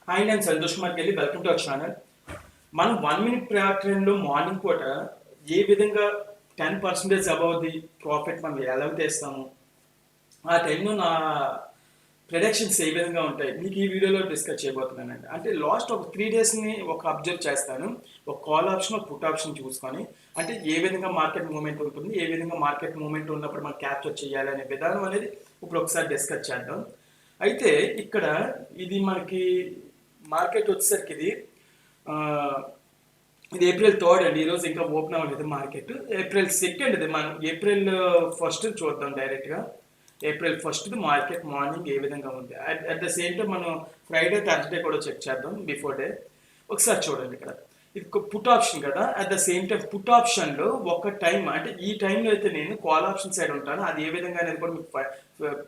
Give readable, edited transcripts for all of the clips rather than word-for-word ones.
Hi, నేను సంతోష్ కుమార్ కెళ్ళి welcome to our channel. మనం 1 minute ట్రెండ్లో మార్నింగ్ పూట ఏ విధంగా 10% అబౌవ్ ది ప్రాఫిట్ మనం ఎలా తెస్తాము, ఆ టైంలో నా ప్రొడక్షన్స్ ఏ విధంగా ఉంటాయి మీకు ఈ వీడియోలో డిస్కస్ చేయబోతున్నానండి. అంటే లాస్ట్ ఒక 3 daysని ఒక అబ్జర్వ్ చేస్తాను, ఒక కాల్ ఆప్షన్ ఒక పుట్ ఆప్షన్ చూసుకొని, అంటే ఏ విధంగా మార్కెట్ మూవ్మెంట్ ఉంటుంది, ఏ విధంగా మార్కెట్ మూవ్మెంట్ ఉన్నప్పుడు మనం క్యాప్చర్ చేయాలి అనే విధానం అనేది ఇప్పుడు ఒకసారి డిస్కస్ చేద్దాం. అయితే ఇక్కడ ఇది మనకి మార్కెట్ వచ్చేసరికి ఇది ఏప్రిల్ 3 అండి. ఈరోజు ఇంకా ఓపెన్ అవ్వలేదు మార్కెట్. ఏప్రిల్ 2 ఇది. మనం ఏప్రిల్ 1 చూద్దాం డైరెక్ట్గా. ఏప్రిల్ 1 మార్కెట్ మార్నింగ్ ఏ విధంగా ఉంది. అట్ ద సేమ్ టైం మనం ఫ్రైడే థర్స్డే కూడా చెక్ చేద్దాం బిఫోర్ డే. ఒకసారి చూడండి ఇక్కడ ఇది పుట్ ఆప్షన్ కదా. At the same time put ఆప్షన్లో ఒక టైం, అంటే ఈ టైంలో అయితే నేను కాల్ ఆప్షన్ సైడ్ ఉంటాను. అది ఏ విధంగా అనేది కూడా మీకు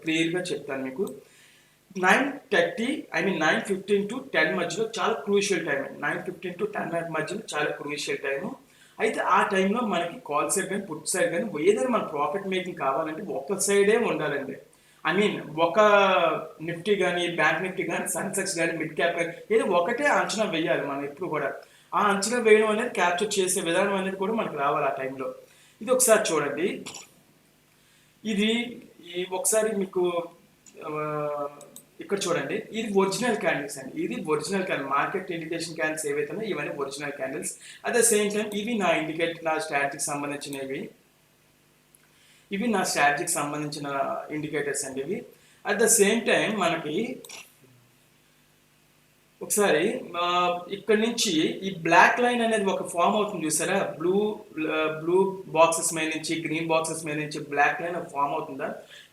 క్లియర్గా చెప్తాను. మీకు 9:30 9:15 to 10 మధ్యలో చాలా క్రూషియల్ టైం అండి. 9:15 to 10 మధ్యలో చాలా క్రూషియల్ టైము. అయితే ఆ టైంలో మనకి కాల్ సైడ్ కానీ పుట్ సైడ్ కానీ ఏదైనా మన ప్రాఫిట్ మేకింగ్ కావాలంటే ఒక సైడే ఉండాలండి. ఒక నిఫ్టీ కానీ, బ్యాంక్ నిఫ్టీ కానీ, సెన్సెక్స్ కానీ, మిడ్ క్యాప్ కానీ ఏదో ఒకటే అంచనా వేయాలి మనం ఎప్పుడు కూడా. ఆ అంచనా వేయడం అనేది క్యాప్చర్ చేసే విధానం అనేది కూడా మనకు రావాలి ఆ టైంలో. ఇది ఒకసారి చూడండి. ఇది ఒకసారి మీకు ఇక్కడ చూడండి, ఇది ఒరిజినల్ క్యాండిల్స్ అండి. ఇది original candle. Market indication candles ఏవైతే ఉన్నాయో ఇవన్నీ original candles. At the same time ఇవి నా స్ట్రాటజీకి సంబంధించినవి. ఇవి నా స్ట్రాటజీకి సంబంధించిన ఇండికేటర్స్ అండి ఇవి. అట్ ద సేమ్ టైం మనకి ఒకసారి ఇక్కడ నుంచి ఈ బ్లాక్ లైన్ అనేది ఒక ఫామ్ అవుతుంది చూసారా. బ్లూ బాక్సెస్ మీద నుంచి, గ్రీన్ బాక్సెస్ మీద నుంచి బ్లాక్ లైన్ ఫామ్ అవుతుందా.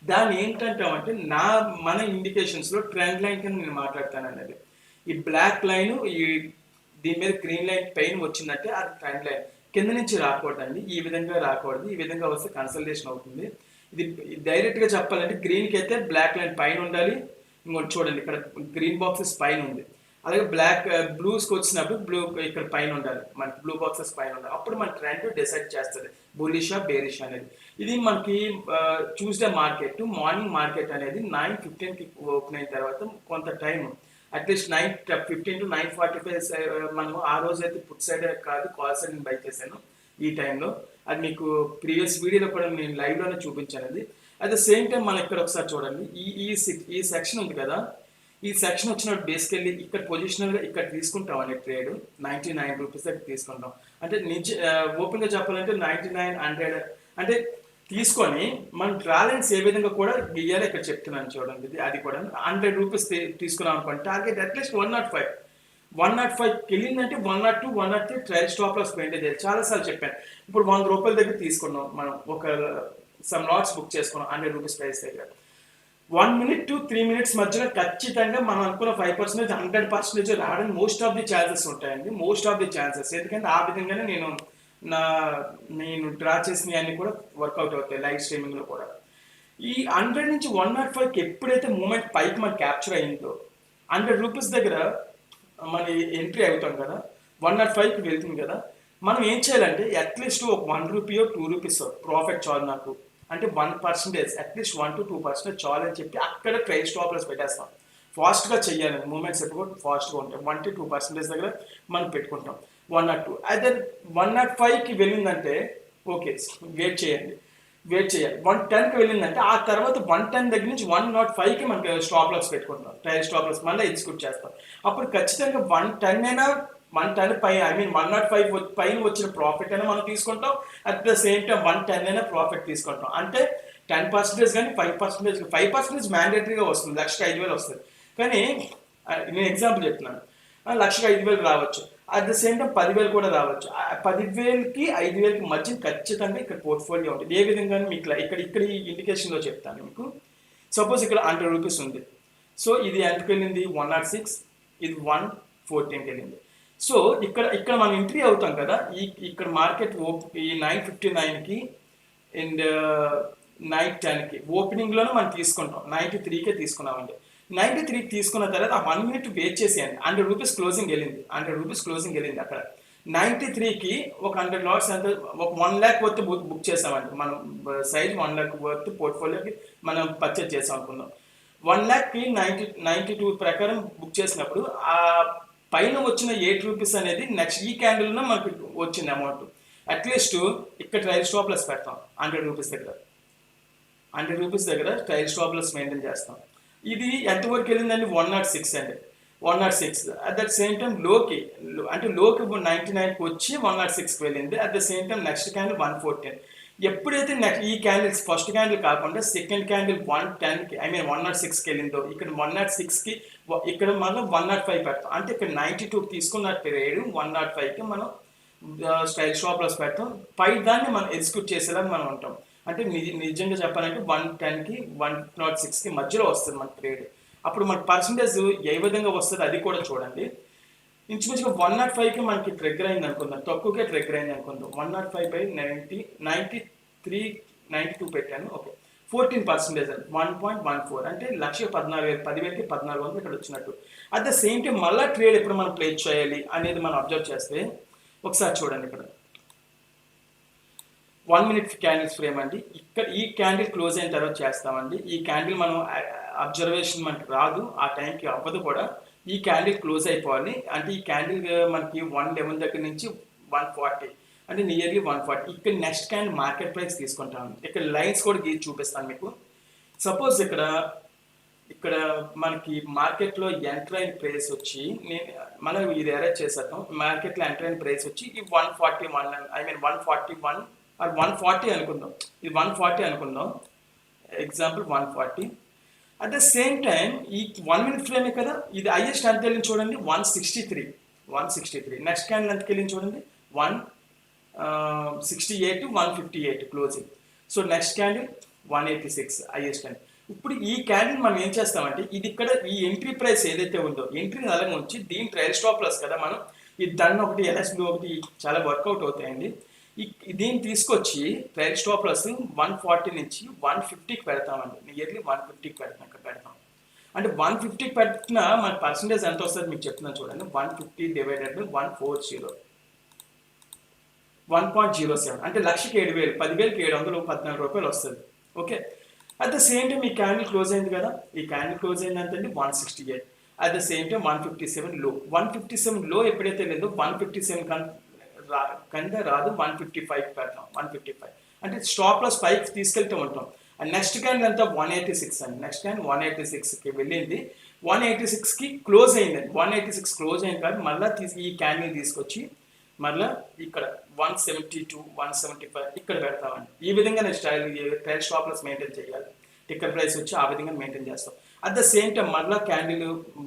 దాన్ని ఏంటంటామంటే మన ఇండికేషన్స్లో ట్రెండ్ లైన్ కింద నేను మాట్లాడతాను అనేది. ఈ బ్లాక్ లైన్ దీని మీద గ్రీన్ లైన్ పైన వచ్చిందంటే అది ట్రెండ్ లైన్. కింద నుంచి రాకూడదండి, ఈ విధంగా రాకూడదు. ఈ విధంగా వస్తే కన్సల్టేషన్ అవుతుంది. ఇది డైరెక్ట్గా చెప్పాలంటే గ్రీన్కి అయితే బ్లాక్ లైన్ పైన ఉండాలి. ఇంకోటి చూడండి, ఇక్కడ గ్రీన్ బాక్సెస్ పైన ఉంది. అలాగే బ్లూస్కి వచ్చినప్పుడు బ్లూ ఇక్కడ పైన ఉండాలి, మనకి బ్లూ బాక్సెస్ పైన ఉండాలి. అప్పుడు మన ట్రెండ్ డిసైడ్ చేస్తుంది బుల్లిషా బేరిష్ అనేది. ఇది మనకి ట్యూస్డే మార్కెట్, మార్నింగ్ మార్కెట్ అనేది 9:15కి ఓపెన్ అయిన తర్వాత కొంత టైం, అట్లీస్ట్ 9:15 to 9:45 మనం ఆ రోజు అయితే పుట్ సైడ్ కాదు కాల్ సైడ్ బై చేశాను ఈ టైంలో. అది మీకు ప్రీవియస్ వీడియోలో కూడా నేను లైవ్లోనే చూపించాను అది. అట్ ద సేమ్ టైం మనం ఇక్కడ ఒకసారి చూడండి, ఈ సెక్షన్ ఉంది కదా. ఈ సెక్షన్ వచ్చినప్పుడు బేసికల్లీ ఇక్కడ పొజిషనల్గా ఇక్కడ తీసుకుంటాం అండి ట్రేడ్. 99 రూపీస్ దగ్గర తీసుకుంటాం. అంటే ఓపెన్గా చెప్పాలంటే 9900 అంటే తీసుకొని మనం ట్రాలెన్స్ ఏ విధంగా కూడా గీయాలి ఇక్కడ చెప్తున్నాను చూడండి. అది కూడా 100 రూపీస్ తీసుకున్నాం అనుకోండి. టార్గెట్ అట్లీస్ట్ 105కి వెళ్ళిందంటే 102, 103 ట్రైల్ స్టాప్ లాస్ మెయింటైన్ చేయాలి. చాలాసార్లు చెప్పాను. ఇప్పుడు 100 రూపాయల దగ్గర తీసుకున్నాం మనం, ఒక సమ్ లాట్స్ బుక్ చేసుకున్నాం 100 రూపీస్ ప్రైస్ దగ్గర. 1 minute to 3 minutes మధ్యలో ఖచ్చితంగా మనం అనుకున్న 5%, 100% రావడానికి మోస్ట్ ఆఫ్ ది ఛాన్సెస్ ఉంటాయండి. Most of the chances. ఎందుకంటే ఆ విధంగానే నేను డ్రా చేసిన అన్ని కూడా వర్కౌట్ అవుతాయి లైవ్ స్ట్రీమింగ్లో కూడా. ఈ 100 నుంచి 105కి ఎప్పుడైతే మూమెంట్ పైకి మనకి క్యాప్చర్ అయిందో 100 రూపీస్ దగ్గర మన ఎంట్రీ అవుతాం కదా, 105కి వెళ్తుంది కదా. మనం ఏం చేయాలంటే అట్లీస్ట్ ఒక 1 రూపీ 2 రూపీస్ ప్రాఫిట్ చాలు నాకు, అంటే 1%, అట్లీస్ట్ 1 to 2% చాలు అని చెప్పి అక్కడ ట్రైల్ స్టాప్ లాస్ పెట్టేస్తాం. ఫాస్ట్గా చెయ్యాలి, మూమెంట్స్ ఎప్పుడు ఫాస్ట్గా ఉంటాయి. 1 to 2% దగ్గర మనం పెట్టుకుంటాం. 102 అదే 105కి వెళ్ళిందంటే ఓకే, వెయిట్ చేయాలి. 110కి వెళ్ళిందంటే ఆ తర్వాత 110 దగ్గర నుంచి 105కి మనకి స్టాప్ లాస్ పెట్టుకుంటాం. ట్రైల్ స్టాప్ లాస్ మళ్ళీ ఎగ్జిక్యూట్ చేస్తాం. అప్పుడు ఖచ్చితంగా 110 అయినా 110 పై 105 పైన వచ్చిన ప్రాఫిట్ అయినా మనం తీసుకుంటాం. అట్ ద సేమ్ టైం 110 అయినా ప్రాఫిట్ తీసుకుంటాం. అంటే 10% కానీ 5% మ్యాండేటరీగా వస్తుంది. 1,05,000 వస్తుంది. కానీ నేను ఎగ్జాంపుల్ చెప్తున్నాను, 1,05,000 రావచ్చు. అట్ ద సేమ్ టైం 10,000 కూడా రావచ్చు. 10,000కి 5,000కి మధ్య ఖచ్చితంగా ఇక్కడ పోర్ట్ఫోలియో ఉంటుంది. ఏ విధంగా మీకు ఇక్కడ ఈ ఇండికేషన్లో చెప్తాను మీకు. సపోజ్ ఇక్కడ 100 రూపీస్ ఉంది. సో ఇది ఎంతకు వెళ్ళింది? 106. ఇది 114కి వెళ్ళింది. సో ఇక్కడ మనం ఎంట్రీ అవుతాం కదా. ఇక్కడ మార్కెట్ ఈ 9:59కి అండ్ 9:10కి ఓపెనింగ్లోనే మనం తీసుకుంటాం. 93కే తీసుకున్నామండి. 93కి తీసుకున్న తర్వాత ఆ 1 minute వెయిట్ చేసేయండి. 100 రూపీస్ క్లోజింగ్ వెళ్ళింది. అక్కడ 93కి ఒక 100 లాట్స్ అంటే ఒక 1 lakh వర్త్ బుక్ చేసామండి. మనం సైజ్ 1 lakh వర్త్ పోర్ట్ఫోలియోకి మనం పర్చేజ్ చేసాం అనుకుందాం. 1,00,000కి 92 ప్రకారం బుక్ చేసినప్పుడు ఆ పైన వచ్చిన రూపీస్ అనేది నెక్స్ట్ ఈ క్యాండిల్లో మనకు వచ్చింది అమౌంట్. అట్లీస్ట్ ఇక్కడ ట్రైల్ స్టాప్ లాస్ పెడతాం 100 రూపీస్ దగ్గర. 100 రూపీస్ దగ్గర ట్రైల్ స్టాప్ లాస్ మెయింటైన్ చేస్తాం. ఇది ఎంతవరకు వెళ్ళిందండి? 106 అండి. 106 అట్ దట్ సేమ్ టైం లోకి అంటే లోకి 99కి వచ్చి 106కి వెళ్ళింది. At the same time next candle 114. ఎప్పుడైతే నెక్స్ట్ ఈ క్యాండిల్స్ ఫస్ట్ క్యాండిల్ కాకుండా సెకండ్ క్యాండిల్ 110కి మీన్ 106కి వెళ్ళిందో ఇక్కడ 106కి ఇక్కడ మనం 105 పెడతాం. అంటే ఇక్కడ 92 తీసుకున్న ట్రేడ్ 105కి మనం స్టైల్ స్టాప్ లాస్ పెడతాం. పై దాన్ని మనం ఎగ్జిక్యూట్ చేసేలాగా మనం ఉంటాం. అంటే నిజంగా చెప్పాలంటే 110కి 106కి మధ్యలో వస్తుంది మన ట్రేడ్. అప్పుడు మన పర్సంటేజ్ ఏ విధంగా వస్తుంది అది కూడా చూడండి. ఇంచుమించుగా 105కి మనకి ట్రిగ్గర్ అయింది అనుకుందాం, తక్కువగా ట్రిగ్గర్ అయింది అనుకుందాం. 105/92 పెట్టాను. ఓకే, 14% 1.14 అంటే 10,14,000 1,400 ఇక్కడ వచ్చినట్టు. అట్ ద సేమ్ టైం మళ్ళీ ట్రేడ్ ఎప్పుడు మనం ప్లేస్ చేయాలి అనేది మనం అబ్జర్వ్ చేస్తే ఒకసారి చూడండి. ఇక్కడ 1 minute క్యాండిల్స్ ఫ్రేమ్ అండి. ఇక్కడ ఈ క్యాండిల్ క్లోజ్ అయిన తర్వాత చేస్తామండి. ఈ క్యాండిల్ మనం అబ్జర్వేషన్ మనకి రాదు, ఆ టైంకి అవ్వదు కూడా. ఈ క్యాండిల్ క్లోజ్ అయిపోవాలి. అంటే ఈ క్యాండిల్ మనకి 111 దగ్గర నుంచి 140 అంటే నియర్లీ 140. ఇక్కడ నెక్స్ట్ క్యాండిల్ మార్కెట్ ప్రైస్ తీసుకుంటాను. ఇక్కడ లైన్స్ కూడా గీసి చూపిస్తాను మీకు. సపోజ్ ఇక్కడ మనకి మార్కెట్లో ఎంటర్ అయిన ప్రైస్ వచ్చి మనం ఇది అరేంజ్ చేసేద్దాం. మార్కెట్లో ఎంటర్ అయిన ప్రైస్ వచ్చి ఈ 141 141 or 140 అనుకుందాం. ఇది 140 అనుకుందాం, example 140. At the same time ఈ 1 minute ఫ్రేమే కదా, ఇది హైయెస్ట్ ఎంత వెళ్ళింది చూడండి 163. నెక్స్ట్ క్యాండిల్ ఎంతకి వెళ్ళింది చూడండి 168 158 closing. So next candle 186 highest అండి. ఇప్పుడు ఈ క్యాండిల్ మనం ఏం చేస్తామంటే ఇది ఇక్కడ ఈ ఎంట్రీ ప్రైస్ ఏదైతే ఉందో ఎంట్రీని అలాగే ఉంచి దీని ట్రైల్ స్టాప్ లాస్ కదా మనం ఈ డన్ ఒకటి ఎల్ఎస్బి ఒకటి చాలా వర్కౌట్ అవుతాయండి. దీన్ని తీసుకొచ్చి ట్రైల్ స్టాప్ లాస్ 140 నుంచి 150కి పెడతామండి. నియర్లీ 150కి పెడతాం. అంటే 150కి పెట్టినా మన పర్సంటేజ్ ఎంత వస్తుంది మీకు చెప్తున్నాను చూడండి. 150 డివైడెడ్ 140 1.07 అంటే 1,07,000 10,000కి 714 రూపాయలు వస్తుంది. Okay, at the same time ఈ క్యాండిల్ క్లోజ్ అయింది కదా, ఈ క్యాండిల్ క్లోజ్ అయిందంటే 168. అట్ ద సేమ్ టైం 157 లో. 157 లో ఎప్పుడైతే లేదో 157 కింద రాదు, 155 పెడతాం. 155 అంటే స్టాప్ లాస్ పైకి తీసుకెళ్తూ ఉంటాం. అండ్ నెక్స్ట్ క్యాండిల్ అంతా 186 అండి. నెక్స్ట్ క్యాండిల్ 186కి వెళ్ళింది, 186కి క్లోజ్ అయిందండి. 186 క్లోజ్ అయింది కానీ మళ్ళీ ఈ క్యాండిల్ తీసుకొచ్చి మళ్ళీ ఇక్కడ 172 175 ఇక్కడ పెడతామండి. ఈ విధంగా నేను ట్రైల్ స్టాప్ లాస్ మెయింటైన్ చేయాలి. టిక్కర్ ప్రైస్ వచ్చి ఆ విధంగా మెయింటైన్ చేస్తాం. అట్ ద సేమ్ టైం మళ్ళీ క్యాండిల్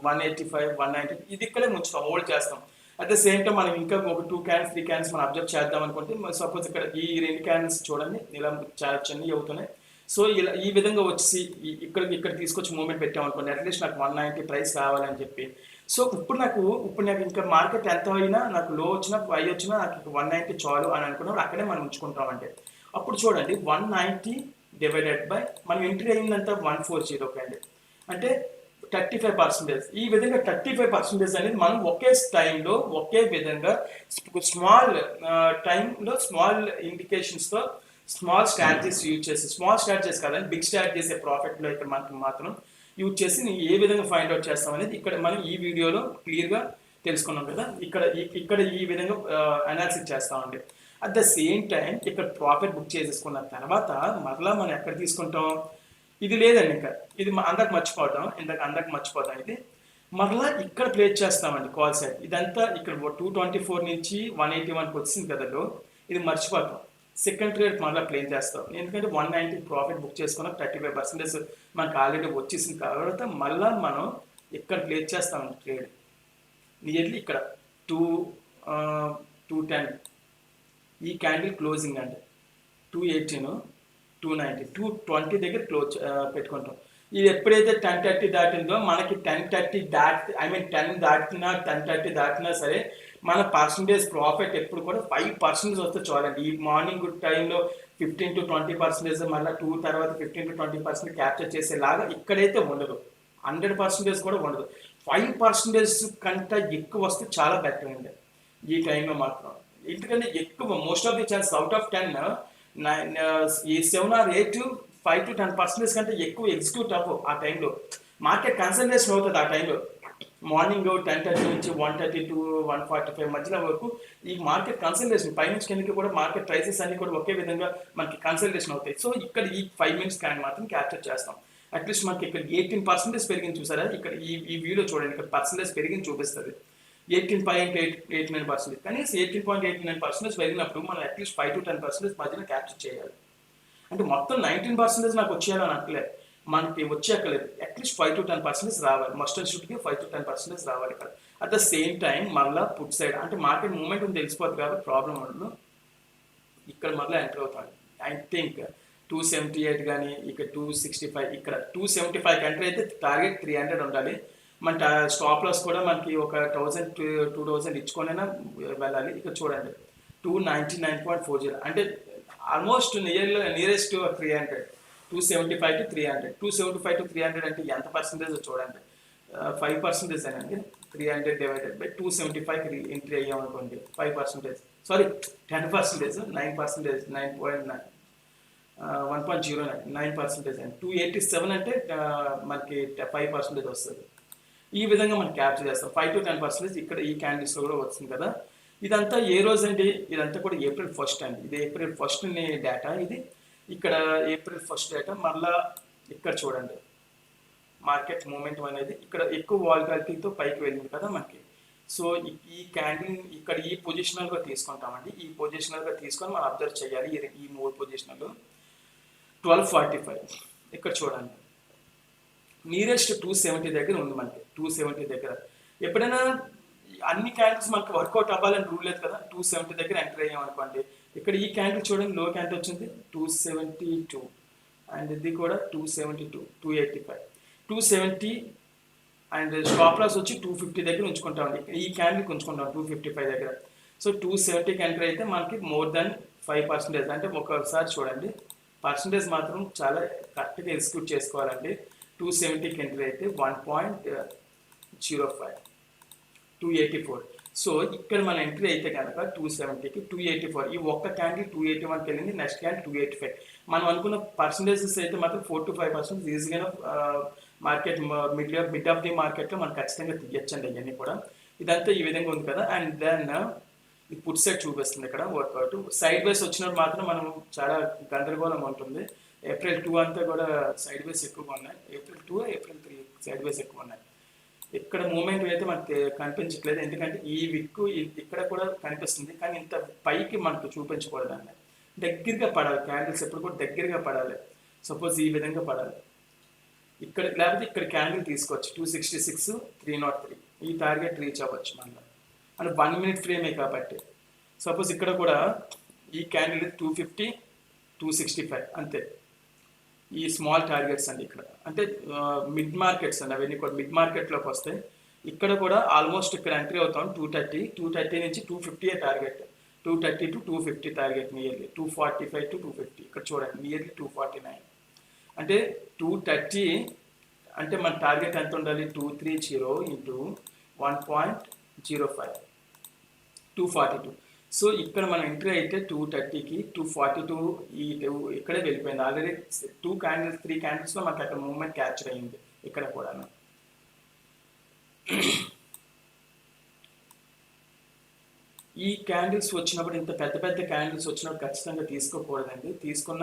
185 190 ఇది ఇక్కడే ముంచుతాం, హోల్డ్ చేస్తాం. అట్ ద సేమ్ టైం మనం ఇంకా ఒక 2 క్యాండిల్స్ 3 క్యాండిల్స్ మనం అబ్జర్వ్ చేద్దాం అనుకుంటే సపోజ్ ఇక్కడ ఈ 2 క్యాండిల్స్ చూడండి ఇలా చాలా చిన్నవి అవుతున్నాయి. సో ఇలా ఈ విధంగా వచ్చి ఇక్కడ తీసుకొచ్చి మూమెంట్ పెట్టామనుకోండి, అట్లీస్ట్ నాకు 190 ప్రైస్ కావాలని చెప్పి. సో ఇప్పుడు నాకు ఇంకా మార్కెట్ ఎంత అయినా నాకు లో వచ్చినా హై వచ్చినా నాకు 190 చాలు అని అనుకున్నప్పుడు అక్కడే మనం ఉంచుకుంటామంటే అప్పుడు చూడండి 190 డివైడెడ్ బై మనం ఎంట్రీ అయిందంతా 140 క్యాండిల్ అంటే 35%. ఈ విధంగా 35% అనేది మనం ఒకే టైంలో ఒకే విధంగా స్మాల్ టైంలో స్మాల్ ఇండికేషన్స్తో స్మాల్ స్ట్రాటజీస్ యూజ్ చేసి, స్మాల్ స్ట్రాటజీస్ కాదండి బిగ్ స్ట్రాటజీస్ ప్రాఫిట్లో ఇక్కడ మనకి మాత్రం యూజ్ చేసి ఏ విధంగా ఫైండ్ అవుట్ చేస్తాం అనేది ఇక్కడ మనం ఈ వీడియోలో క్లియర్గా తెలుసుకున్నాం కదా. ఇక్కడ ఈ విధంగా అనాలిసిస్ చేస్తామండి. అట్ ద సేమ్ టైం ఇక్కడ ప్రాఫిట్ బుక్ చేసేసుకున్న తర్వాత మరలా మనం ఎక్కడ తీసుకుంటాం, ఇది లేదండి ఇంకా ఇది అందరికి మర్చిపోతాం ఇది మరలా ఇక్కడ ప్లేస్ చేస్తామండి కాల్ సైడ్. ఇదంతా ఇక్కడ 224 నుంచి 181కి వచ్చింది కదా, ఇది మర్చిపోతాం. సెకండ్ ట్రేడ్ మళ్ళీ ప్లేన్ చేస్తాం, ఎందుకంటే 190 ప్రాఫిట్ బుక్ చేసుకున్న 35% మనకు ఆల్రెడీ వచ్చేసిన తర్వాత మళ్ళీ మనం ఇక్కడ ప్లేస్ చేస్తామండి ట్రేడ్. నియర్లీ ఇక్కడ 210 ఈ క్యాండిల్ క్లోజింగ్ అండి 218 290 220 దగ్గర క్లోజ్ పెట్టుకుంటాం. ఇది ఎప్పుడైతే 10:30 దాటిందో మనకి 10:30 10 దాటినా 10:30 దాటినా సరే మన పర్సంటేజ్ ప్రాఫిట్ ఎప్పుడు కూడా 5% వస్తే చాలండి. ఈ మార్నింగ్ టైంలో 15 to 20% మళ్ళీ 2 తర్వాత 15 to 20% క్యాప్చర్ చేసేలాగా ఇక్కడైతే ఉండదు, 100% కూడా ఉండదు. 5% కంటే ఎక్కువ వస్తే చాలా బెటర్ అండి ఈ టైంలో మాత్రం. ఎందుకంటే ఎక్కువ most of the chance out of 10 ఈ 7 or 8 5 to 10% కంటే ఎక్కువ ఎగ్జిక్యూట్ అవ్వవు ఆ టైంలో. మార్కెట్ కన్సల్టేషన్ అవుతుంది ఆ టైంలో. మార్నింగ్ 10:30 నుంచి 1:30 టు 1:45 మధ్యలో వరకు ఈ మార్కెట్ కన్సల్టేషన్ పైనుంచి కిందకి కూడా మార్కెట్ ప్రైసెస్ అన్ని కూడా ఒకే విధంగా మనకి కన్సల్టేషన్ అవుతాయి. సో ఇక్కడ ఈ 5 మినిట్స్ క్యాండిల్ మాత్రం క్యాప్చర్ చేస్తాం. అట్లీస్ట్ మనకి ఇక్కడ 18% పెరిగింది చూసారా, ఇక్కడ ఈ వీడియో చూడండి, ఇక్కడ పర్సెంటేజ్ పెరిగింది చూపిస్తుంది 18.89%. కనీసం 18.89% పెరిగినప్పుడు మనం అట్లీస్ట్ 5 to 10% మధ్యన క్యాప్చర్ చేయాలి. అంటే మొత్తం 19% నాకు వచ్చేయాలని అనట్లేదు, మనకి వచ్చేయక్కలేదు, అట్లీస్ట్ 5 to 10% రావాలి. మస్ట్ అండ్ షుడ్కి 5 to 10% రావాలి ఇక్కడ. అట్ ద సేమ్ టైం మళ్ళీ పుట్ సైడ్ అంటే మార్కెట్ మూవ్మెంట్ ఉంది తెలిసిపోతుంది కాబట్టి ప్రాబ్లం ఉండదు. ఇక్కడ మళ్ళీ ఎంటర్ అవుతాను. ఐ థింక్ 278 కానీ ఇక్కడ 265, ఇక్కడ 275 ఎంటర్ అయితే టార్గెట్ 300 ఉండాలి. మన స్టాప్ లాస్ కూడా మనకి ఒక 1000-2000 ఇచ్చుకొనైనా వెళ్ళాలి. ఇక్కడ చూడండి 299.40 అంటే ఆల్మోస్ట్ నియరెస్ట్ 300. 275 to 300, 275 to 300 అంటే ఎంత పర్సెంటేజ్ చూడండి, 5% అండి. 300 డివైడెడ్ బై 275 ఎంట్రీ అయ్యాం అనుకోండి, 5%, సారీ 10%, 9%, 9.9, 1.09, 9% అండి. 287 అంటే మనకి 5% వస్తుంది. ఈ విధంగా మనం క్యాప్చర్ చేస్తాం. 5 to 10% ఇక్కడ ఈ క్యాండిల్స్లో కూడా వస్తుంది కదా. ఇదంతా ఏ రోజు అండి, ఇదంతా కూడా April 1st అండి. ఇది April 1st డేటా. ఇది ఇక్కడ April 1st డేటా. మళ్ళా ఇక్కడ చూడండి మార్కెట్ మూమెంట్ అనేది ఇక్కడ ఎక్కువ వాల్టాలిటీతో పైకి వెళ్ళింది కదా మనకి. సో ఈ క్యాండిల్ ఇక్కడ ఈ పొజిషనల్గా తీసుకుంటామండి. ఈ పొజిషనల్గా తీసుకొని మనం అబ్జర్వ్ చేయాలి. ఈ 3 పొజిషనల్ 12:45 ఇక్కడ చూడండి నియరెస్ట్ 270 దగ్గర ఉంది మనకి. 270 దగ్గర ఎప్పుడైనా అన్ని క్యాండిల్స్ మనకు వర్కౌట్ అవ్వాలని రూల్ లేదు కదా. 270 దగ్గర ఎంటర్ అయ్యాం అనుకోండి. ఇక్కడ ఈ క్యాండిల్ చూడండి లో క్యాండిల్ వచ్చింది 272 అండ్ ఇది కూడా 272, 285, 270 అండ్ స్టాప్ లాస్ వచ్చి 250 దగ్గర ఉంచుకుంటామండి. ఈ క్యాండిల్కి ఉంచుకుంటాం 255 దగ్గర. సో 270కి ఎంటర్ అయితే మనకి మోర్ దాన్ 5%. అంటే ఒకసారి చూడండి పర్సంటేజ్ మాత్రం చాలా కరెక్ట్గా ఎగ్జిక్యూట్ చేసుకోవాలండి. 270కి ఎంటర్ అయితే 1.05, 284. సో ఇక్కడ మన ఎంట్రీ అయితే కనుక 270కి 284, ఈ ఒక్క క్యాండిల్ 281కి వెళ్ళింది, నెక్స్ట్ క్యాండిల్ 285. మనం అనుకున్న పర్సంటేజెస్ అయితే మాత్రం 4 to 5% ఈజీగా మార్కెట్ మిడ్ ఆఫ్ ది మార్కెట్లో మనం ఖచ్చితంగా తీయచ్చండి ఇవన్నీ కూడా. ఇదంతా ఈ విధంగా ఉంది కదా. అండ్ దెన్ ఈ పుట్ సైడ్ చూపిస్తుంది ఇక్కడ వర్కౌట్. సైడ్ వేస్ వచ్చినప్పుడు మాత్రం మనం చాలా గందరగోళం ఉంటుంది. April 2 అంతా కూడా సైడ్ వేస్ ఎక్కువగా ఉన్నాయి. April 2, April 3 సైడ్ వేస్ ఎక్కువ ఉన్నాయి. ఇక్కడ మూమెంట్ అయితే మనకి కనిపించట్లేదు, ఎందుకంటే ఈ విక్ ఇక్కడ కూడా కనిపిస్తుంది కానీ ఇంత పైకి మనకు చూపించకూడదండి. దగ్గరగా పడాలి క్యాండిల్స్, ఎప్పుడు కూడా దగ్గరగా పడాలి. సపోజ్ ఈ విధంగా పడాలి ఇక్కడ, లేకపోతే ఇక్కడ క్యాండిల్ తీసుకోవచ్చు 266, 303 ఈ టార్గెట్ రీచ్ అవ్వచ్చు మళ్ళీ. అంటే 1 minute ఫ్రేమే కాబట్టి. సపోజ్ ఇక్కడ కూడా ఈ క్యాండిల్ 250, 265 అంతే. ఈ స్మాల్ టార్గెట్స్ అండి ఇక్కడ, అంటే మిడ్ మార్కెట్స్ అండి, అవన్నీ కూడా మిడ్ మార్కెట్లోకి వస్తాయి. ఇక్కడ కూడా ఆల్మోస్ట్ ఇక్కడ ఎంట్రీ అవుతాం 230 నుంచి 250 target, 230 to 250 target, nearly 245 to 250. ఇక్కడ చూడండి నియర్లీ 249. అంటే 230 అంటే మన టార్గెట్ ఎంత ఉండాలి, 230 into 1.05, 242. సో ఇక్కడ మనం ఎంట్రీ అయితే 230కి 242 ఈ ఇక్కడే వెళ్ళిపోయింది ఆల్రెడీ. 3 క్యాండిల్స్లో మనకి అక్కడ మూవ్మెంట్ క్యాప్చర్ అయ్యింది ఇక్కడ కూడా. ఈ క్యాండిల్స్ వచ్చినప్పుడు, ఇంత పెద్ద పెద్ద క్యాండిల్స్ వచ్చినప్పుడు ఖచ్చితంగా తీసుకోకూడదండి. తీసుకున్న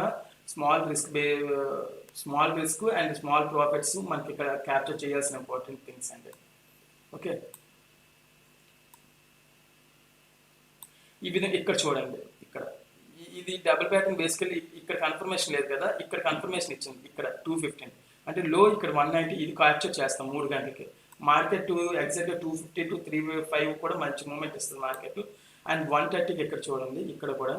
small risk and small profits మనకి ఇక్కడ క్యాప్చర్ చేయాల్సిన ఇంపార్టెంట్ థింగ్స్ అండి. ఓకే, ఈ విధంగా ఇక్కడ చూడండి, ఇక్కడ ఇది డబుల్ ప్యాటర్న్ బేసికల్లీ ఇక్కడ కన్ఫర్మేషన్ లేదు కదా, ఇక్కడ కన్ఫర్మేషన్ ఇచ్చింది ఇక్కడ 215. అంటే లో ఇక్కడ 190, ఇది క్యాప్చర్ చేస్తాం 3 గంటలకి. మార్కెట్ ఎగ్జాక్ట్గా 250 to 305 కూడా మంచి మూమెంట్ ఇస్తుంది మార్కెట్. అండ్ 130కి ఇక్కడ చూడండి, ఇక్కడ కూడా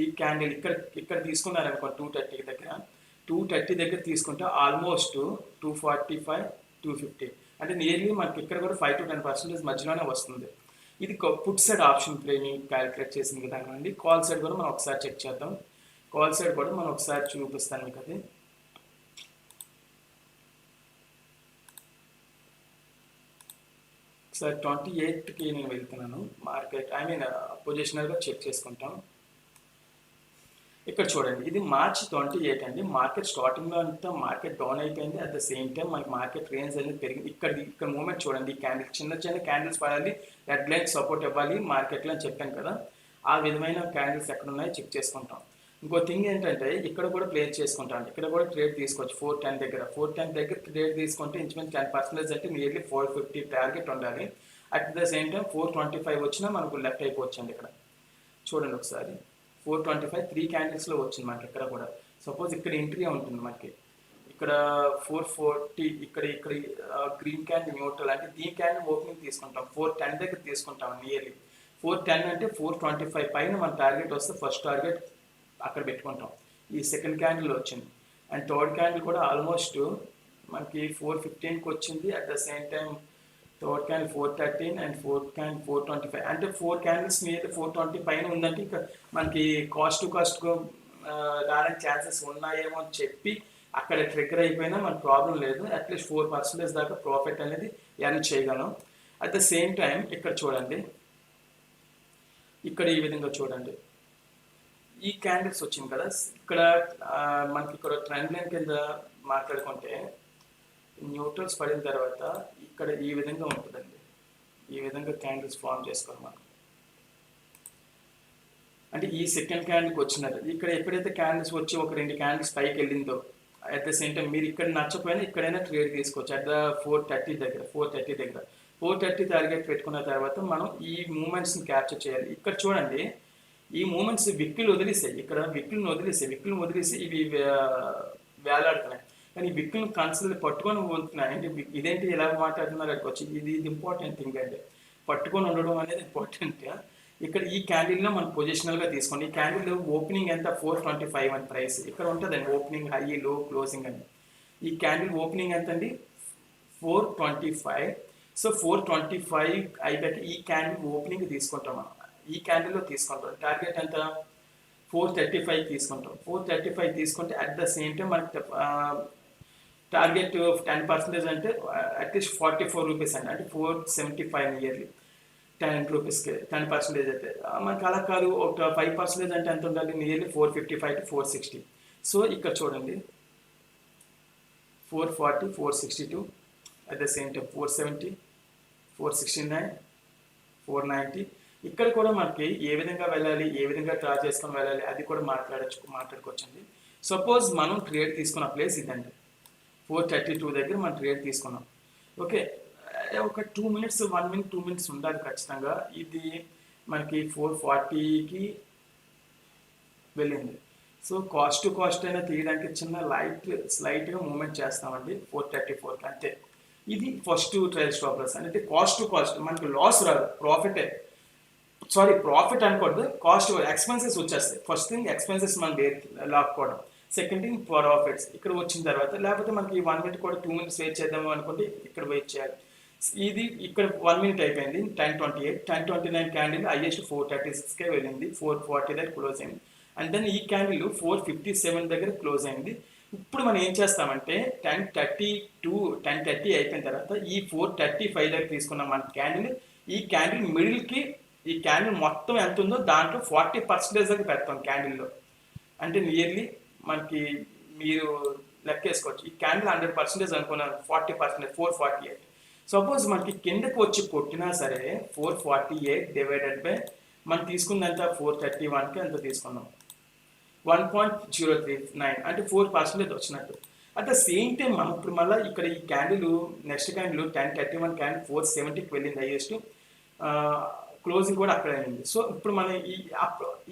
ఈ క్యాండిల్ ఇక్కడ తీసుకున్నారనుకో 230 దగ్గర, 230 దగ్గర తీసుకుంటే ఆల్మోస్ట్ 245, 250 అంటే నియర్లీ మనకి ఇక్కడ కూడా 5 to 10% మధ్యలోనే వస్తుంది. ఇది పుట్ సైడ్ ఆప్షన్ ప్లేని క్యాలిక్యులేట్ చేసిన విధానం అండి. కాల్ సైడ్ కూడా మనం ఒకసారి చెక్ చేద్దాం. కాల్ సైడ్ కూడా మనం ఒకసారి చూపిస్తాను మీకు అది. ఒకసారి 28కి నేను వెళ్తున్నాను మార్కెట్, పొజిషనల్గా చెక్ చేసుకుంటాం. ఇక్కడ చూడండి, ఇది మార్చ్ 28 అండి. మార్కెట్ స్టార్టింగ్లో అంతా మార్కెట్ డౌన్ అయిపోయింది. అట్ ద సేమ్ టైం మనకి మార్కెట్ రేంజ్ అనేది పెరిగింది. ఇక్కడ మూమెంట్ చూడండి, ఈ క్యాండిల్ చిన్న చిన్న క్యాండిల్స్ పడాలి, రెడ్ లైన్ సపోర్ట్ ఇవ్వాలి మార్కెట్లో అని చెప్పాను కదా. ఆ విధమైన క్యాండిల్స్ ఎక్కడ ఉన్నాయో చెక్ చేసుకుంటాం. ఇంకో థింగ్ ఏంటంటే ఇక్కడ కూడా ప్లేస్ చేసుకుంటాం. ఇక్కడ కూడా ట్రేడ్ తీసుకోవచ్చు. 410 దగ్గర ట్రేడ్ తీసుకుంటే ఇంచుమించు 10% అంటే నియర్లీ 450 టార్గెట్ ఉండాలి. అట్ ద సేమ్ టైం 425 వచ్చినా మనకు లెఫ్ట్ అయిపోవచ్చు అండి. ఇక్కడ చూడండి ఒకసారి, 425 3 క్యాండిల్స్లో వచ్చింది మనకి. ఇక్కడ కూడా సపోజ్ ఇక్కడ ఎంట్రీ ఉంటుంది మనకి. ఇక్కడ 440 ఇక్కడ ఇక్కడ గ్రీన్ క్యాండిల్ న్యూట్రల్ అంటే దీని క్యాండిల్ ఓపెనింగ్ తీసుకుంటాం. 410 దగ్గర తీసుకుంటాం. నియర్లీ 410 అంటే 425 పైన మన టార్గెట్ వస్తే ఫస్ట్ టార్గెట్ అక్కడ పెట్టుకుంటాం. ఈ సెకండ్ క్యాండిల్ వచ్చింది. అండ్ థర్డ్ క్యాండిల్ కూడా ఆల్మోస్ట్ మనకి 415కి వచ్చింది. At the same time third candle 413 and fourth candle 425. అంటే 4 క్యాండిల్స్ మీద 420 పైన ఉందంటే ఇంకా మనకి కాస్ట్ టు కాస్ట్ రావడానికి ఛాన్సెస్ ఉన్నాయేమో అని చెప్పి అక్కడ ట్రిగ్గర్ అయిపోయినా మనకు ప్రాబ్లం లేదు. అట్లీస్ట్ 4% దాకా ప్రాఫిట్ అనేది ఎర్న్ చేయగలం. అట్ ద సేమ్ టైం ఇక్కడ చూడండి, ఇక్కడ ఈ విధంగా చూడండి, ఈ క్యాండిల్స్ వచ్చింది కదా. ఇక్కడ మనకి ఇక్కడ ట్రెండ్ లైన్ కింద మాట్లాడుకుంటే న్యూట్రల్స్ పడిన తర్వాత ఇక్కడ ఈ విధంగా ఉంటుందండి. ఈ విధంగా క్యాండిల్స్ ఫామ్ చేసుకోవాలి మనం. అంటే ఈ సెకండ్ క్యాండిల్కి వచ్చినట్టు ఇక్కడ ఎప్పుడైతే క్యాండిల్స్ వచ్చి ఒక 2 క్యాండిల్స్ పైకి వెళ్ళిందో అట్ ద సేమ్ టైం మీరు ఇక్కడ నచ్చపోయినా ఇక్కడైనా ట్రేడ్ తీసుకోవచ్చు. అట్ ద 430 దగ్గర 430 టార్గెట్ పెట్టుకున్న తర్వాత మనం ఈ మూమెంట్స్ని క్యాప్చర్ చేయాలి. ఇక్కడ చూడండి, ఈ మూమెంట్స్ విక్కులు వదిలేసాయి. ఇక్కడ విక్కులను వదిలేసి ఇవి వేలాడుతున్నాయి. కానీ ఈ విక్కులను కన్సిడర్ పట్టుకొని ఉంటున్నాయి. అంటే ఇదేంటి ఇలా మాట్లాడుతున్నారు వచ్చి ఇది ఇంపార్టెంట్ థింగ్ అండి. పట్టుకొని ఉండడం అనేది ఇంపార్టెంట్. ఇక్కడ ఈ క్యాండిల్లో మనం పొజిషనల్గా తీసుకోండి. ఈ క్యాండిల్ ఓపెనింగ్ ఎంత 425 అని ప్రైస్ ఇక్కడ ఉంటుందండి. ఓపెనింగ్ హై లో క్లోజింగ్ అని. ఈ క్యాండిల్ ఓపెనింగ్ ఎంత అండి 425. సో 425 అయిపోయాక ఈ క్యాండిల్ ఓపెనింగ్ తీసుకుంటాం మనం. ఈ క్యాండిల్లో తీసుకుంటాం. టార్గెట్ ఎంత 435 తీసుకుంటాం. 435 తీసుకుంటే అట్ ద సేమ్ టైం మనకి టార్గెట్ 10% అంటే అట్లీస్ట్ 44 రూపీస్ అండి. అంటే 475 ఇయర్లీ 10 రూపీస్కి 10% అయితే మనకి అలా కాదు. ఒక 5% అంటే ఎంత ఉండాలి, నియర్లీ 455 to 460. సో ఇక్కడ చూడండి 440 462 అట్ ద సేమ్ టైం 470 469 490. ఇక్కడ కూడా మనకి ఏ విధంగా వెళ్ళాలి, ఏ విధంగా డ్రా చేసుకొని వెళ్ళాలి అది కూడా మాట్లాడుకోవచ్చండి. సపోజ్ మనం ట్రేడ్ తీసుకున్న ప్లేస్ ఇదండి. 432 దగ్గర మనం ట్రేడ్ తీసుకున్నాం. ఓకే, ఒక 2 minutes 1 minute 2 minutes ఉండాలి ఖచ్చితంగా. ఇది మనకి 440కి వెళ్ళింది. సో కాస్ట్ టు కాస్ట్ అయినా తీయడానికి చిన్న స్లైట్గా మూమెంట్ చేస్తామండి 434కి అంతే. ఇది ఫస్ట్ ట్రయల్ స్టాప్ లాస్ అంటే కాస్ట్ టు కాస్ట్. మనకి లాస్ రాదు, ప్రాఫిట్ అనుకోవద్దు, కాస్ట్ ఎక్స్పెన్సెస్ వచ్చేస్తాయి. ఫస్ట్ థింగ్ ఎక్స్పెన్సెస్ మనం లాక్కోవడం. సెకండ్ థింగ్ ప్రాఫిట్స్ ఇక్కడ వచ్చిన తర్వాత. లేకపోతే మనకి 1 minute కూడా 2 minutes వెయిట్ చేద్దాము అనుకుంటే ఇక్కడ వెయిట్ చేయాలి. ఇది ఇక్కడ 1 minute అయిపోయింది 10:28. 10:29 క్యాండిల్ హైయెస్ట్ 436కే వెళ్ళింది. 440 దగ్గర క్లోజ్ అయింది. అండ్ దెన్ ఈ క్యాండిల్ 457 దగ్గర క్లోజ్ అయింది. ఇప్పుడు మనం ఏం చేస్తామంటే 10:30 అయిపోయిన తర్వాత ఈ 435 దగ్గర తీసుకున్నాం మన క్యాండిల్. ఈ క్యాండిల్ మిడిల్కి ఈ క్యాండిల్ మొత్తం ఎంత ఉందో దాంట్లో 40% దగ్గర పెడతాం క్యాండిల్లో. అంటే నియర్లీ మనకి మీరు లెక్కేసుకోవచ్చు. ఈ క్యాండిల్ 100% అనుకున్నాను, 40% 448. సపోజ్ మనకి కిందకి వచ్చి కొట్టినా సరే 448 డివైడెడ్ బై మనం తీసుకుందంతా 431కి ఎంత తీసుకున్నాం 1.039 అంటే 4% వచ్చినట్టు. అట్ ద సేమ్ టైం మనం ఇప్పుడు మళ్ళీ ఇక్కడ ఈ క్యాండిల్ నెక్స్ట్ క్యాండిల్ 10:31 క్యాండిల్ 470కి వెళ్ళింది హైయెస్ట్. క్లోజింగ్ కూడా అక్కడ అయింది. సో ఇప్పుడు మనం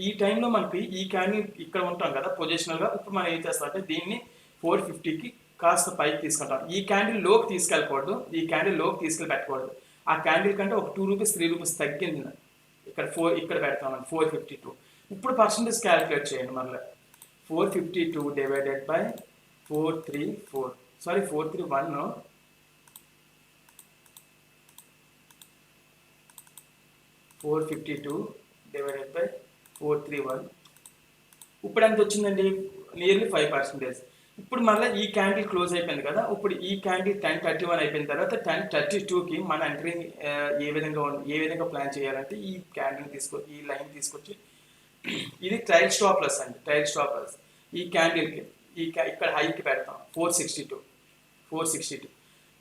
ఈ టైంలో మనకి ఈ క్యాండిల్ ఇక్కడ ఉంటాం కదా పొజిషనల్గా. ఇప్పుడు మనం ఏం చేస్తాం అంటే దీన్ని 450కి కాస్త పైకి తీసుకుంటాం. ఈ క్యాండిల్ లోకి తీసుకెళ్ళకూడదు, ఈ క్యాండిల్ లోకి తీసుకెళ్ళి పెట్టకూడదు. ఆ క్యాండిల్ కంటే ఒక 2 రూపీస్ 3 రూపీస్ తగ్గింది ఇక్కడ పెడతామని 452. ఇప్పుడు పర్సంటేజ్ క్యాలిక్యులేట్ చేయండి మళ్ళీ. 452 డివైడెడ్ బై 431 452 డివైడెడ్ బై 431 ఇప్పుడు ఎంత వచ్చిందండి, నియర్లీ 5%. ఇప్పుడు మళ్ళీ ఈ క్యాండిల్ క్లోజ్ అయిపోయింది కదా. ఇప్పుడు ఈ క్యాండిల్ 10:31 అయిపోయిన తర్వాత 10:32కి మన ఎంట్రింగ్ ఏ విధంగా ప్లాన్ చేయాలంటే ఈ క్యాండిల్ ఈ లైన్ తీసుకొచ్చి ఇది ట్రయల్ స్టాప్ లాస్ అండి, ట్రయల్ స్టాప్ లాస్. ఈ క్యాండిల్కి ఇక్కడ హైకి పెడతాం 462.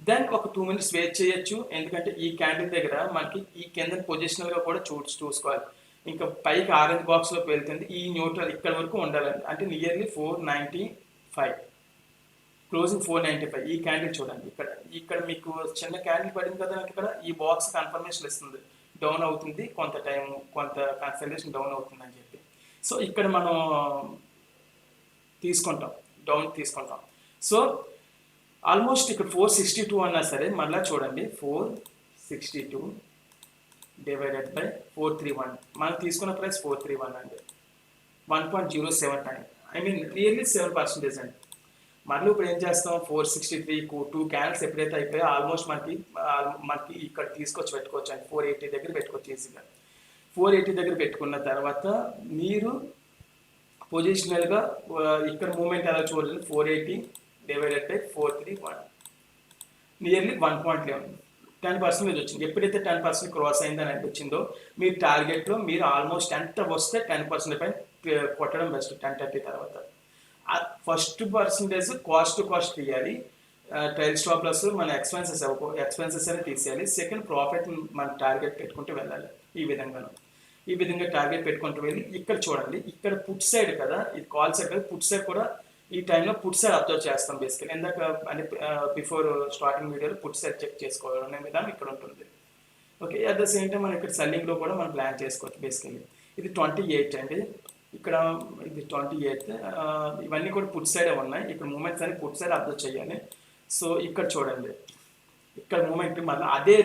దెన్ ఒక 2 minutes వెయిట్ చేయొచ్చు, ఎందుకంటే ఈ క్యాండిల్ దగ్గర మనకి ఈ కింద పొజిషనల్గా కూడా చూసుకోవాలి. ఇంకా పైకి ఆరెంజ్ బాక్స్లోకి వెళ్తుంది, ఈ న్యూట్రల్ ఇక్కడ వరకు ఉండాలండి, అంటే నియర్లీ 495, క్లోజింగ్ 495. ఈ క్యాండిల్ చూడండి, ఇక్కడ మీకు చిన్న క్యాండిల్ పడింది కదా, ఇక్కడ ఈ బాక్స్ కన్ఫర్మేషన్ ఇస్తుంది డౌన్ అవుతుంది, కొంత టైం కొంత కన్సల్టేషన్ డౌన్ అవుతుంది అని చెప్పి. సో ఇక్కడ మనం డౌన్ తీసుకుంటాం. సో ఆల్మోస్ట్ ఇక్కడ 462 అన్నా సరే, మళ్ళీ చూడండి 462 డివైడెడ్ బై 431, మనం తీసుకున్న ప్రైస్ 431 అండి, 1.079, ఐ మీన్ రియల్లీ 7% అండి. మళ్ళీ ఇప్పుడు ఏం చేస్తాం, 463 2 క్యాన్స్ ఎప్పుడైతే అయిపోయా ఆల్మోస్ట్ మనకి ఇక్కడ తీసుకొచ్చి పెట్టుకోవచ్చు అండి, 480 దగ్గర పెట్టుకోవచ్చు ఈజీగా. 480 దగ్గర పెట్టుకున్న తర్వాత మీరు పొజిషనల్గా ఇక్కడ మూమెంట్ ఎలా చూడాలి, 480 డివైడెడ్ బై 431, నియర్లీ 1.11, 10% వచ్చింది. ఎప్పుడైతే 10% క్రాస్ అయిందని అనిపించిందో మీ టార్గెట్లో మీరు ఆల్మోస్ట్ ఎంత వస్తే 10% పైన కొట్టడం బెస్ట్. 1030 తర్వాత ఫస్ట్ పర్సంటేజ్ కాస్ట్ తీయాలి, ట్రయల్ స్టాప్ లాస్ మన ఎక్స్పెన్సెస్ అనేది తీసేయాలి. సెకండ్ ప్రాఫిట్ మన టార్గెట్ పెట్టుకుంటూ వెళ్ళాలి. ఈ విధంగా టార్గెట్ పెట్టుకుంటూ వెళ్ళి ఇక్కడ చూడండి, ఇక్కడ పుట్ సైడ్ కదా, ఇది కాల్ సైడ్ కదా, పుట్ సైడ్ కూడా ఈ టైంలో పుట్ సైడ్ అబ్జర్వ్ చేస్తాం బేసికలీ. ఇందాక అంటే బిఫోర్ స్టార్టింగ్ వీడియోలో పుట్ సైడ్ చెక్ చేసుకోవాలనే విధానం ఇక్కడ ఉంటుంది. Okay, at the same time మనం ఇక్కడ సెల్లింగ్లో కూడా మనం ప్లాన్ చేసుకోవచ్చు బేసికలీ. ఇది 28 అండి, ఇక్కడ ఇది 28. ఇవన్నీ కూడా పుట్ సైడే ఉన్నాయి, ఇక్కడ మూమెంట్స్ అన్ని పుట్ సైడ్ అబ్జర్వ్ చేయాలి. సో ఇక్కడ చూడండి, ఇక్కడ మూమెంట్ మళ్ళీ అదే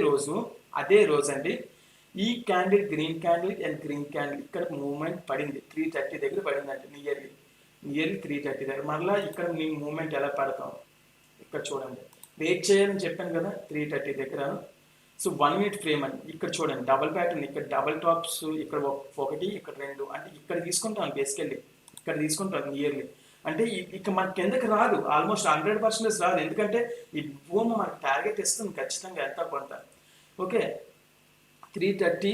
రోజు అండి, ఈ క్యాండిల్ గ్రీన్ క్యాండిల్ ఇక్కడ మూమెంట్ పడింది 330 దగ్గర పడిందండి, నియర్లీ 330 దగ్గర. మళ్ళీ ఇక్కడ మీ మూమెంట్ ఎలా పడతాం ఇక్కడ చూడండి, వెయిట్ చేయాలని చెప్పాను కదా 330 దగ్గర. సో 1 minute ఫ్రేమ్ అని ఇక్కడ చూడండి, డబుల్ ప్యాటర్న్, ఇక్కడ డబుల్ టాప్స్, ఇక్కడ 1 ఇక్కడ 2, అంటే ఇక్కడ తీసుకుంటాను బేసికల్లీ, ఇక్కడ తీసుకుంటాను నియర్లీ. అంటే ఇక మన కిందకి రాదు, ఆల్మోస్ట్ 100% రాదు, ఎందుకంటే ఈ భూమి మనకు టార్గెట్ ఇస్తుంది ఖచ్చితంగా ఎంత కొంత. ఓకే, 330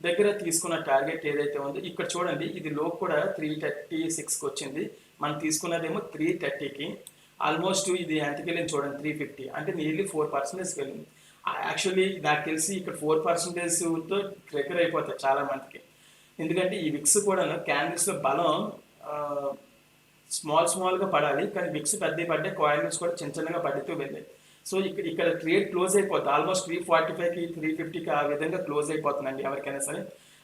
దగ్గర తీసుకున్న టార్గెట్ ఏదైతే ఉందో ఇక్కడ చూడండి, ఇది లో కూడా 336కి వచ్చింది, మనం తీసుకున్నదేమో 330కి. ఆల్మోస్ట్ ఇది ఎంతకి వెళ్ళింది చూడండి, 350, అంటే నియర్లీ 4% వెళ్ళింది. యాక్చువల్లీ నాకు తెలిసి ఇక్కడ 4%తో ట్రెకర్ అయిపోతాయి చాలా మందికి, ఎందుకంటే ఈ విక్స్ కూడా క్యాండిల్స్లో బలం స్మాల్గా పడాలి, కానీ విక్స్ పెద్ద పడ్డాయి, కాయిన్స్ కూడా చిన్నగా పడుతూ వెళ్ళాయి. సో ఇక్కడ ట్రేడ్ క్లోజ్ అయిపోతుంది, ఆల్మోస్ట్ 345కి 350కి ఆ విధంగా క్లోజ్ అయిపోతుందండి ఎవరికైనా సరే.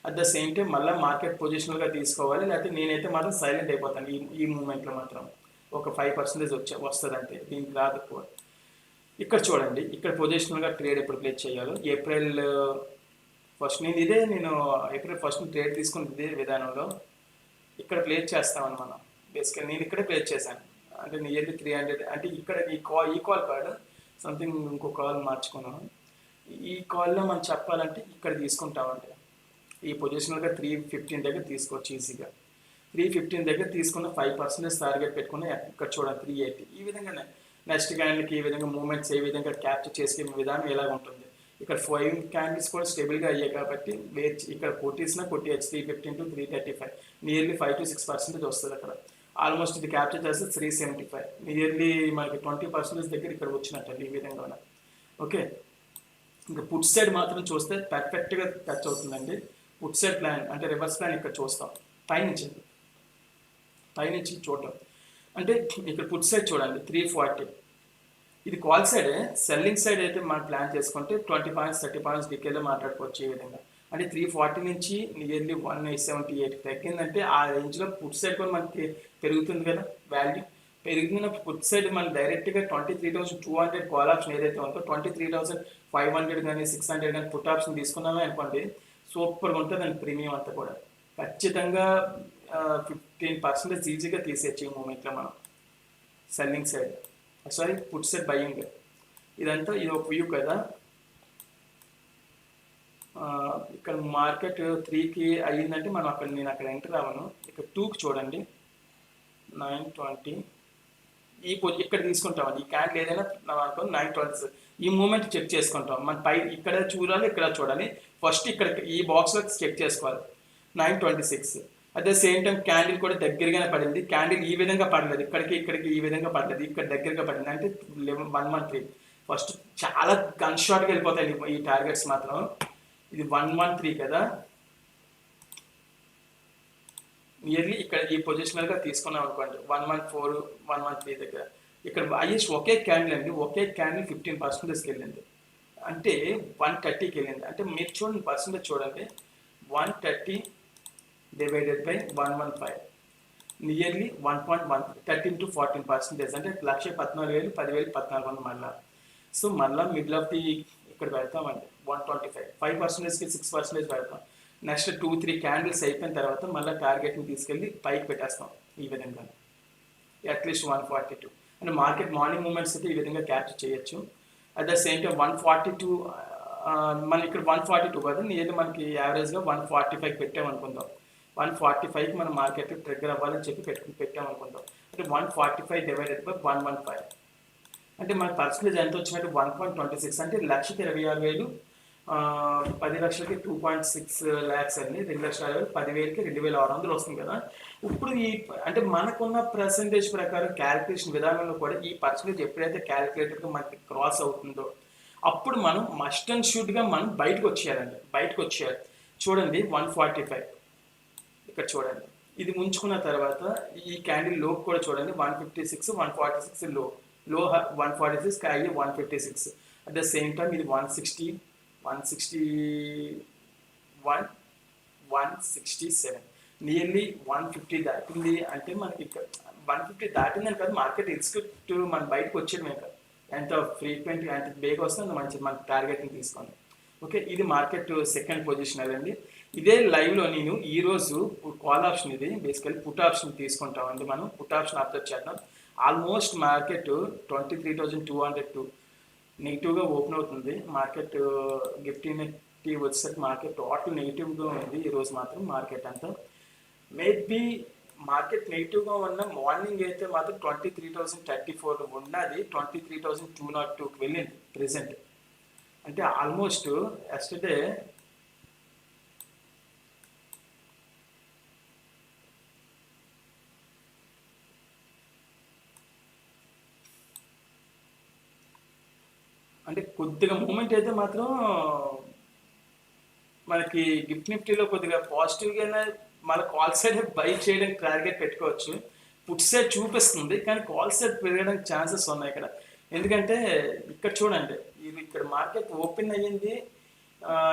అట్ ద సేమ్ టైం మళ్ళీ మార్కెట్ పొజిషనల్గా తీసుకోవాలి, లేకపోతే నేనైతే మాత్రం సైలెంట్ అయిపోతాను ఈ మూమెంట్లో మాత్రం. ఒక 5% వస్తుంది అంటే, దీనికి రాదు ఎక్కువ. ఇక్కడ చూడండి, ఇక్కడ పొజిషనల్గా ట్రేడ్ ఎప్పుడు ప్లేస్ చేయాలో, ఏప్రిల్ 1 నేను ఏప్రిల్ 1 ట్రేడ్ తీసుకుని ఇదే విధానంలో ఇక్కడ ప్లేస్ చేస్తామని మనం బేసికల్. నేను ఇక్కడే ప్లేస్ చేశాను, అంటే నియర్లీ 300, అంటే ఇక్కడ ఈ కాల్ కార్డు సంథింగ్ ఇంకో కాల్ మార్చుకున్నాను. ఈ కాల్లో మనం చెప్పాలంటే ఇక్కడ తీసుకుంటామంటే ఈ పొజిషనల్గా 315 దగ్గర తీసుకోవచ్చు ఈజీగా. 315 దగ్గర తీసుకున్న 5% టార్గెట్ పెట్టుకుని ఇక్కడ చూడండి 380. ఈ విధంగానే నెక్స్ట్ క్యాండిల్కి ఈ విధంగా మూమెంట్స్ ఏ విధంగా క్యాప్చర్ చేసుకునే విధానం ఎలా ఉంటుంది. ఇక్కడ 5 క్యాండిల్స్ కూడా స్టేబుల్గా అయ్యాయి కాబట్టి ఇక్కడ కొట్టేసినా కొట్టేయచ్చు 315 to 335, నియర్లీ 5 to 6% వస్తుంది అక్కడ. ఆల్మోస్ట్ ఇది క్యాప్చర్ చేస్తే 375, నియర్లీ మనకి 20% దగ్గర ఇక్కడ వచ్చినట్టు ఈ విధంగా. ఓకే, ఇంకా పుట్ సైడ్ మాత్రం చూస్తే పర్ఫెక్ట్గా టచ్ అవుతుందండి. పుట్ సైడ్ ప్లాన్ అంటే రివర్స్ ప్లాన్ ఇక్కడ చూస్తాం, పైనుంచి చూడటం. అంటే ఇక్కడ పుట్ సైడ్ చూడండి 340, ఇది కాల్ సైడే. సెల్లింగ్ సైడ్ అయితే మనం ప్లాన్ చేసుకుంటే 20 points 30 points డికేలో మాట్లాడుకోవచ్చు ఈ విధంగా. అంటే 340 నుంచి నియర్లీ 178 తగ్గిందంటే ఆ రేంజ్లో పుట్ సైడ్ కూడా మనకి పెరుగుతుంది కదా, వాల్యూ పెరిగిన పుట్ సైడ్ మనం డైరెక్ట్గా 23,200 కాల్ ఆప్షన్ ఏదైతే ఉందో 23,500 కానీ 600 కానీ పుట్ ఆప్షన్ తీసుకున్నామే అనుకోండి, సూపర్గా ఉంటుంది అండి. ప్రీమియం అంతా కూడా ఖచ్చితంగా 15% ఈజీగా తీసేయచ్చు ఈ మూమెంట్లో మనం. Selling side put side buying, ఇదంతా ఇది ఒక వ్యూ కదా. ఇక్కడ మార్కెట్ 3కి అయ్యిందంటే మనం నేను అక్కడ ఎంటర్ అవ్వను. ఇక్కడ 2కి చూడండి 920, ఇక్కడ తీసుకుంటాం. ఈ క్యాండిల్ ఏదైనా అనుకో 920, ఈ మూమెంట్ చెక్ చేసుకుంటాం. మన పై ఇక్కడ చూడాలి, ఇక్కడ చూడాలి. ఫస్ట్ ఇక్కడ ఈ బాక్స్లో చెక్ చేసుకోవాలి 926. At the same time candle కూడా దగ్గరగానే పడింది. క్యాండిల్ ఈ విధంగా పడలేదు, ఇక్కడికి ఈ విధంగా పడలేదు, ఇక్కడ దగ్గరగా పడింది. అంటే 113 ఫస్ట్ చాలా గన్ షాట్గా వెళ్ళిపోతాయి ఈ టార్గెట్స్ మాత్రం. ఇది 113 కదా, నియర్లీ ఇక్కడ ఈ పొజిషనల్గా తీసుకున్నాం అనుకోండి 114 113 దగ్గర. ఇక్కడ హైయెస్ట్ ఒకే క్యాండిల్ అండి, ఒకే క్యాండిల్ 15% వెళ్ళింది, అంటే 130కి వెళ్ళింది. అంటే మీరు చూడండి పర్సెంటేజ్ చూడండి, 130 డివైడెడ్ బై 115 నియర్లీ 1.1 13 to 14%. అంటే 1,14,000 10,000 1400 మళ్ళా. సో మళ్ళీ మిడిల్ ఆఫ్ ది ఇక్కడ పెడతామండి 125 5%కి 6% పెడతాం. నెక్స్ట్ 2-3 క్యాండిల్స్ అయిపోయిన తర్వాత మళ్ళీ టార్గెట్ని తీసుకెళ్ళి పైకి పెట్టేస్తాం ఈ విధంగా, అట్లీస్ట్ 142. అంటే మార్కెట్ మార్నింగ్ మూమెంట్స్ అయితే ఈ విధంగా క్యాప్చర్ చేయొచ్చు. అట్ ద సేమ్ టైం 142 మనం ఇక్కడ 142 కదా, నియర్లీ మనకి యావరేజ్గా 145 పెట్టామనుకుందాం. 145కి మనం మార్కెట్ ట్రిగ్గర్ అవ్వాలని చెప్పి పెట్టామనుకుందాం. అంటే 145 డివైడెడ్ బై 115 అంటే మన పర్సెంటేజ్ ఎంత వచ్చినట్టు 1.26. అంటే 1,26,000 10 లక్షలకి 2.6 lakhs అండి, 2,60,000 10,000కి 2,600 వస్తుంది కదా. ఇప్పుడు ఈ అంటే మనకున్న పర్సెంటేజ్ ప్రకారం క్యాలిక్యులేషన్ విధానంలో కూడా ఈ పర్సెంటేజ్ ఎప్పుడైతే క్యాలిక్యులేటర్గా మనకి క్రాస్ అవుతుందో అప్పుడు మనం మస్ట్ అండ్ షుడ్గా మనం బయటకు వచ్చేయాలండి, బయటకు వచ్చేయాలి. చూడండి 145 ఇక్కడ చూడండి, ఇది ఉంచుకున్న తర్వాత ఈ క్యాండిల్ లో కూడా చూడండి 156 146 లో 146 high 156. At the same time ఇది 160 161 167 నియర్లీ 150 దాటింది. అంటే మనకి ఇక్కడ 150 దాటిందని కాదు, మార్కెట్ ఎగ్జిక్యూట్ మనం బయటకు వచ్చేయడమే కాదు, ఎంత ఫ్రీక్వెంట్గా ఎంత బేగా వస్తే అంత మంచిది మన టార్గెట్ని తీసుకోండి. ఓకే, ఇది మార్కెట్ సెకండ్ పొజిషన్ అదండి. ఇదే లైవ్లో నేను ఈరోజు కాల్ ఆప్షన్, ఇది బేసికల్లీ పుట్ ఆప్షన్ తీసుకుంటామండి. మనం పుట్ ఆప్షన్ అప్డేట్ చేద్దాం. ఆల్మోస్ట్ మార్కెట్ 23,202 నెగిటివ్గా ఓపెన్ అవుతుంది. మార్కెట్ నిఫ్టీ వచ్చేసరికి మార్కెట్ టోటల్ నెగిటివ్గా ఉంది ఈరోజు మాత్రం. మార్కెట్ అంతా మేబీ మార్కెట్ నెగిటివ్గా ఉన్న మార్నింగ్ అయితే మాత్రం 23,034 ఉన్నది, 23,202కి వెళ్ళింది ప్రెసెంట్. అంటే ఆల్మోస్ట్ ఎస్టర్డే అంటే కొద్దిగా మూమెంట్ అయితే మాత్రం మనకి నిఫ్టీలో కొద్దిగా పాజిటివ్గానే మళ్ళీ కాల్ సైడ్ బై చేయడానికి టార్గెట్ పెట్టుకోవచ్చు. పుట్ సైడ్ చూపిస్తుంది కానీ కాల్ సైడ్ పెరగడానికి ఛాన్సెస్ ఉన్నాయి ఇక్కడ. ఎందుకంటే ఇక్కడ చూడండి, ఇది ఇక్కడ మార్కెట్ ఓపెన్ అయ్యింది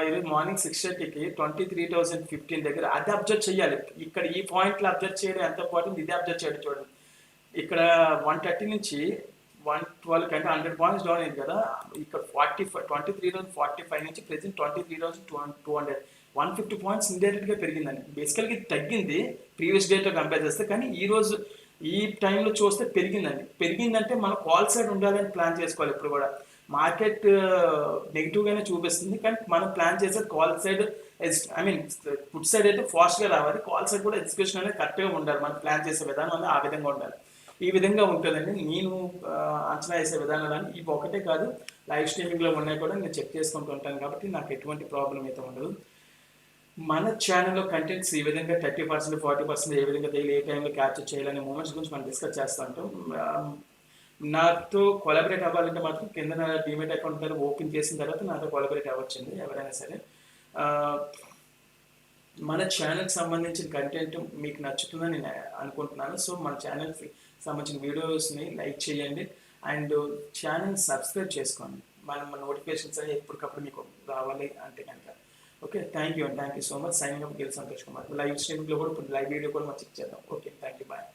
ఈరోజు మార్నింగ్ 6:30కి 23,015 దగ్గర. అది అబ్జర్వ్ చేయాలి. ఇక్కడ ఈ పాయింట్లో అబ్జర్వ్ చేయడం ఎంత ఇంపార్టెంట్, ఇదే అబ్జర్వ్ చేయడం. చూడండి ఇక్కడ 130 నుంచి 112 కంటే 100 పాయింట్స్ డౌన్ అయింది కదా. ఇక్కడ 23,045 నుంచి ప్రెసెంట్ 23,200 150 పాయింట్స్ ఇండైరెక్ట్గా పెరిగిందండి. బేసికల్గా ఇది తగ్గింది ప్రీవియస్ డేతో కంపేర్ చేస్తే, కానీ ఈరోజు ఈ టైంలో చూస్తే పెరిగిందండి. పెరిగిందంటే మనం కాల్ సైడ్ ఉండాలని ప్లాన్ చేసుకోవాలి. ఇప్పుడు కూడా మార్కెట్ నెగిటివ్గానే చూపిస్తుంది కానీ మనం ప్లాన్ చేసేది call side, I mean put side అయితే ఫాస్ట్గా రావాలి, కాల్ సైడ్ కూడా ఎగ్జిక్యూషన్ అనేది కరెక్ట్గా ఉండాలి. మనం ప్లాన్ చేసే విధానం అనేది ఆ విధంగా ఉండాలి. ఈ విధంగా ఉంటుందండి నేను అంచనా వేసే విధానాలని. ఇవి ఒకటే కాదు, లైవ్ స్ట్రీమింగ్లో ఉన్నాయి కూడా నేను చెక్ చేసుకుంటూ ఉంటాను కాబట్టి నాకు ఎటువంటి ప్రాబ్లం అయితే ఉండదు. మన ఛానల్లో కంటెంట్స్ ఈ విధంగా 30% 40% ఏ విధంగా డైలీ ఏ టైంలో క్యాప్చర్ చేయాలనే మూమెంట్స్ గురించి మనం డిస్కస్ చేస్తూ ఉంటాం. నాతో కొలాబరేట్ అవ్వాలంటే మాత్రం కింద డీమెట్ అకౌంట్ ద్వారా ఓపెన్ చేసిన తర్వాత నాతో కొలాబరేట్ అవ్వచ్చండి ఎవరైనా సరే. మన ఛానల్కి సంబంధించిన కంటెంట్ మీకు నచ్చుతుందని నేను అనుకుంటున్నాను. సో మన ఛానల్కి సంబంధించిన వీడియోస్ని లైక్ చేయండి అండ్ ఛానల్ సబ్స్క్రైబ్ చేసుకోండి. మన నోటిఫికేషన్స్ అనేవి ఎప్పటికప్పుడు మీకు రావాలి అంటే కనుక. Okay, thank you so much. Signing up Gill Santosh Kumar. Live స్ట్రీమింగ్లో కూడా ఇప్పుడు లైవ్ వీడియో కూడా మనం చెక్ చేద్దాం. Okay, thank you, bye.